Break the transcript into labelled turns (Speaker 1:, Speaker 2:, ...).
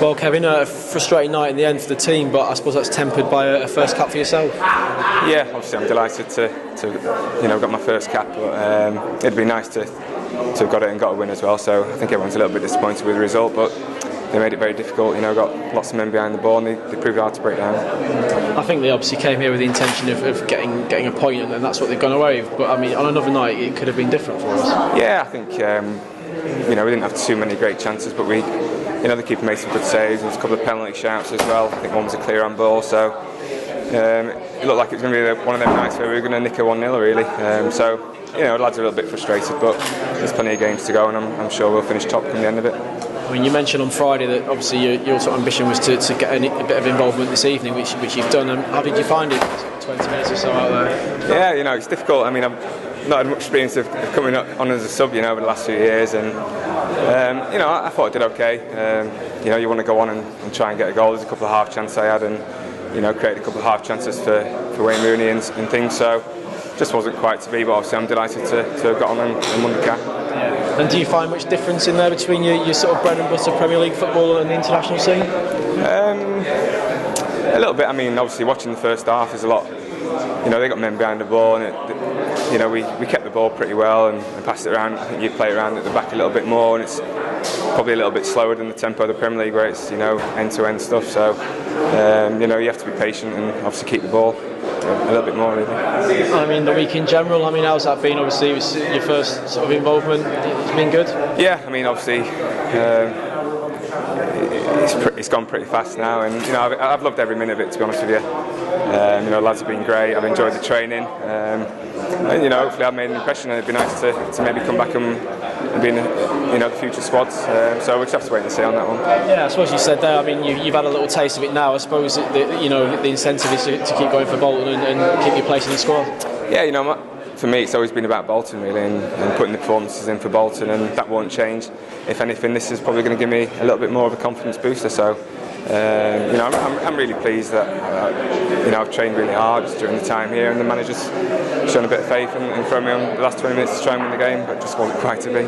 Speaker 1: Well, Kevin, a frustrating night in the end for the team, but I suppose that's tempered by a first cap for yourself.
Speaker 2: Yeah, obviously I'm delighted to got my first cap, but it'd be nice to have got it and got a win as well. So I think everyone's a little bit disappointed with the result, but they made it very difficult. Got lots of men behind the ball, and they proved hard to break down.
Speaker 1: I think they obviously came here with the intention of getting a point, and that's what they've gone away with. But I mean, on another night, it could have been different for us.
Speaker 2: Yeah, I think we didn't have too many great chances, but the keeper made some good saves. There was a couple of penalty shouts as well. I think one was a clear on ball, so it looked like it was going to be one of them nights where we were going to nick a 1-0 really. The lads are a little bit frustrated, but there's plenty of games to go, and I'm sure we'll finish top come the end of it.
Speaker 1: I mean, you mentioned on Friday that obviously your sort of ambition was to get a bit of involvement this evening, which you've done. And how did you find it? 20 minutes or so out there.
Speaker 2: Yeah, it's difficult. I mean, I've not had much experience of coming on as a sub, over the last few years, and I thought I did okay. You want to go on and try and get a goal. There's a couple of half chances I had, and created a couple of half chances for Wayne Rooney and things. So just wasn't quite to be, but obviously I'm delighted to have got on and won the cap.
Speaker 1: And do you find much difference in there between your sort of bread and butter Premier League football and the international scene?
Speaker 2: A little bit. I mean, obviously watching the first half is a lot. They got men behind the ball, and we kept the ball pretty well and passed it around. I think you play around at the back a little bit more, and it's probably a little bit slower than the tempo of the Premier League, where it's end-to-end stuff. So you have to be patient and obviously keep the ball a little bit more. Really.
Speaker 1: I mean, the week in general. I mean, how's that been? Obviously, it was your first sort of involvement. It's been good.
Speaker 2: Yeah, I mean, obviously. It's gone pretty fast now, and I've loved every minute of it, to be honest with you. Lads have been great. I've enjoyed the training, and hopefully I've made an impression, and it'd be nice to maybe come back and be in the future squads. So we'll just have to wait and see on that one.
Speaker 1: Yeah, I suppose you said there. I mean, you've had a little taste of it now. I suppose the incentive is to keep going for Bolton and keep your place in the squad.
Speaker 2: Yeah, for me, it's always been about Bolton really, and putting the performances in for Bolton, and that won't change. If anything, this is probably going to give me a little bit more of a confidence booster. So, I'm really pleased that I've trained really hard during the time here, and the manager's shown a bit of faith and thrown me on the last 20 minutes to try and win the game, but just wasn't quite to be.